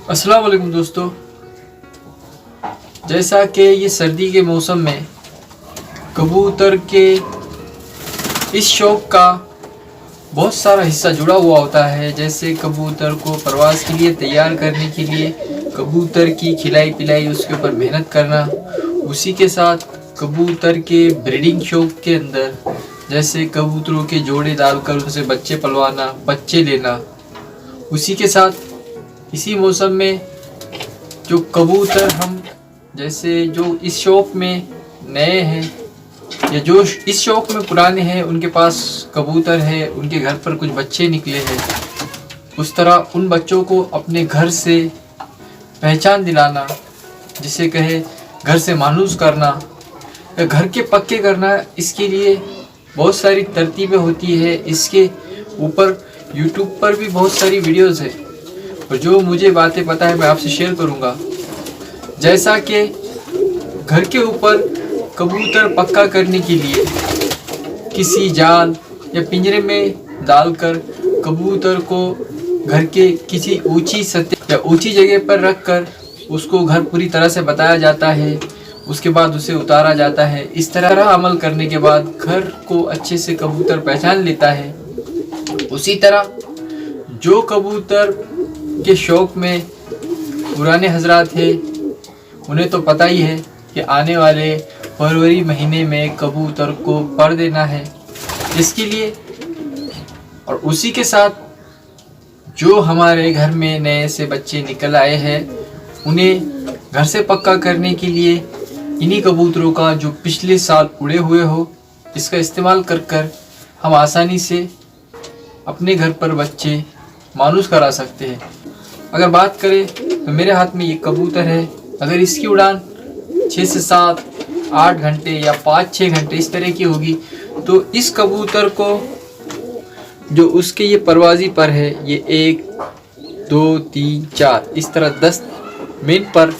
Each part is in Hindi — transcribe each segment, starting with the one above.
अस्सलाम वालेकुम दोस्तों। जैसा कि ये सर्दी के मौसम में कबूतर के इस शौक़ का बहुत सारा हिस्सा जुड़ा हुआ होता है। जैसे कबूतर को परवाज़ के लिए तैयार करने के लिए कबूतर की खिलाई पिलाई, उसके ऊपर मेहनत करना, उसी के साथ कबूतर के ब्रीडिंग शौक़ के अंदर जैसे कबूतरों के जोड़े डालकर उनसे बच्चे पलवाना, बच्चे लेना, उसी के साथ इसी मौसम में जो कबूतर हम जैसे जो इस शौक़ में नए हैं या जो इस शौक़ में पुराने हैं, उनके पास कबूतर है, उनके घर पर कुछ बच्चे निकले हैं, उस तरह उन बच्चों को अपने घर से पहचान दिलाना, जिसे कहे घर से मानूस करना या घर के पक्के करना, इसके लिए बहुत सारी तरतीबें होती है। इसके ऊपर यूट्यूब पर भी बहुत सारी वीडियोज़ है और जो मुझे बातें पता है मैं आपसे शेयर करूंगा। जैसा कि घर के ऊपर कबूतर पक्का करने के लिए किसी जाल या पिंजरे में डालकर कबूतर को घर के किसी ऊंची सतह या ऊंची जगह पर रखकर उसको घर पूरी तरह से बताया जाता है, उसके बाद उसे उतारा जाता है। इस तरह अमल करने के बाद घर को अच्छे से कबूतर पहचान लेता है। उसी तरह जो कबूतर के शौक़ में पुराने हजरात हैं, उन्हें तो पता ही है कि आने वाले फरवरी महीने में कबूतर को पर देना है। इसके लिए और उसी के साथ जो हमारे घर में नए से बच्चे निकल आए हैं, उन्हें घर से पक्का करने के लिए इन्हीं कबूतरों का जो पिछले साल उड़े हुए हो, इसका इस्तेमाल कर हम आसानी से अपने घर पर बच्चे मानूस करा सकते हैं। अगर बात करें तो मेरे हाथ में ये कबूतर है। अगर इसकी उड़ान 6 से 7 8 घंटे या 5-6 घंटे इस तरह की होगी, तो इस कबूतर को जो उसके ये परवाज़ी पर है, ये 1 2 3 4 इस तरह 10 मेन पर,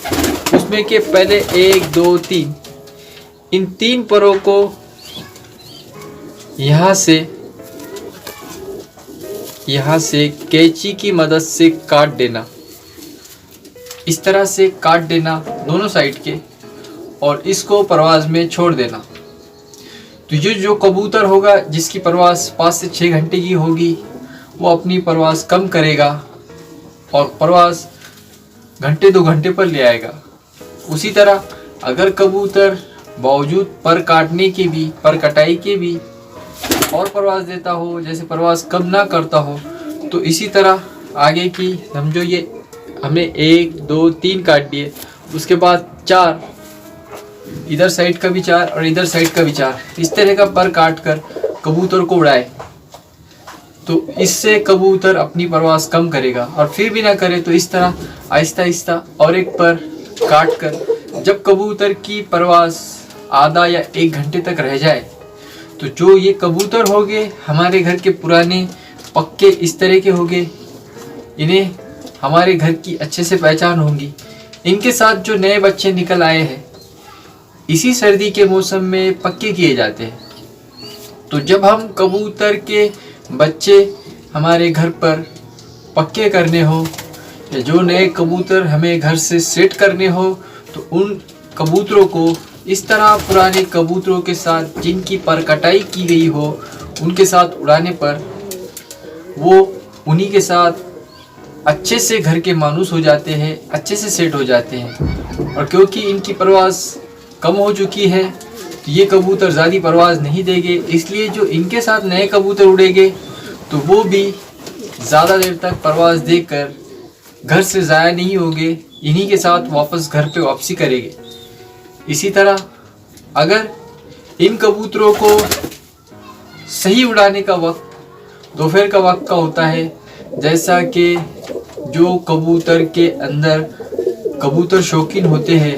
उसमें के पहले 1 2 3 इन 3 परों को यहाँ से कैंची की मदद से काट देना, इस तरह से काट देना दोनों साइड के, और इसको परवाज़ में छोड़ देना। तो ये जो कबूतर होगा जिसकी परवाज़ 5 से 6 घंटे की होगी, वो अपनी परवाज़ कम करेगा और परवाज़ घंटे 2 घंटे पर ले आएगा। उसी तरह अगर कबूतर बावजूद पर काटने के भी, पर कटाई के भी और परवाज़ देता हो, जैसे परवाज़ कम ना करता हो, तो इसी तरह आगे की समझो ये हमने 1 2 3 काट दिए, उसके बाद 4 इधर साइड का भी 4 और इधर साइड का भी 4 इस तरह का पर काट कर कबूतर को उड़ाए, तो इससे कबूतर अपनी परवाज़ कम करेगा। और फिर भी ना करे तो इस तरह आहिस्ता आहिस्ता और एक पर काट कर जब कबूतर की परवाज़ आधा या 1 घंटे तक रह जाए, तो जो ये कबूतर होंगे हमारे घर के पुराने पक्के इस तरह के होंगे, इन्हें हमारे घर की अच्छे से पहचान होगी। इनके साथ जो नए बच्चे निकल आए हैं, इसी सर्दी के मौसम में पक्के किए जाते हैं। तो जब हम कबूतर के बच्चे हमारे घर पर पक्के करने हो या जो नए कबूतर हमें घर से सेट करने हो, तो उन कबूतरों को इस तरह पुराने कबूतरों के साथ जिनकी पर कटाई की गई हो, उनके साथ उड़ाने पर वो उन्हीं के साथ अच्छे से घर के मानूस हो जाते हैं, अच्छे से सेट हो जाते हैं। और क्योंकि इनकी परवाज़ कम हो चुकी है, तो ये कबूतर ज़्यादा परवाज़ नहीं देंगे, इसलिए जो इनके साथ नए कबूतर उड़ेंगे तो वो भी ज़्यादा देर तक परवाज़ देकर घर से ज़ाया नहीं होंगे, इन्हीं के साथ वापस घर पे वापसी करेंगे। इसी तरह अगर इन कबूतरों को सही उड़ाने का वक्त दोपहर का वक्त का होता है, जैसा कि जो कबूतर के अंदर कबूतर शौकीन होते हैं,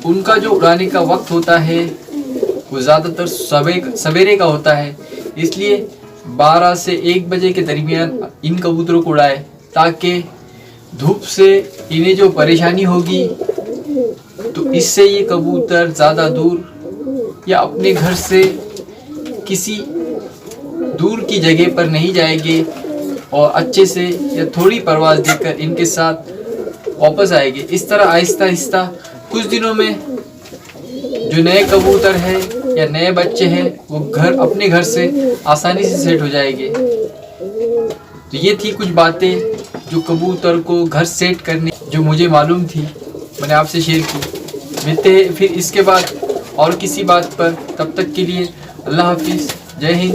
उनका जो उड़ाने का वक्त होता है वो ज़्यादातर सवेरे का होता है। इसलिए 12 से 1 बजे के दरमियान इन कबूतरों को उड़ाए, ताकि धूप से इन्हें जो परेशानी होगी तो इससे ये कबूतर ज़्यादा दूर या अपने घर से किसी दूर की जगह पर नहीं जाएंगे और अच्छे से या थोड़ी परवाज़ देकर इनके साथ वापस आएंगे। इस तरह आहिस्ता आहिस्ता कुछ दिनों में जो नए कबूतर हैं या नए बच्चे हैं वो अपने घर से आसानी से सेट हो जाएंगे। तो ये थी कुछ बातें जो कबूतर को घर सेट करने जो मुझे मालूम थी, मैंने आपसे शेयर की। मिलते हैं फिर इसके बाद और किसी बात पर, तब तक के लिए अल्लाह हाफिज़, जय हिंद।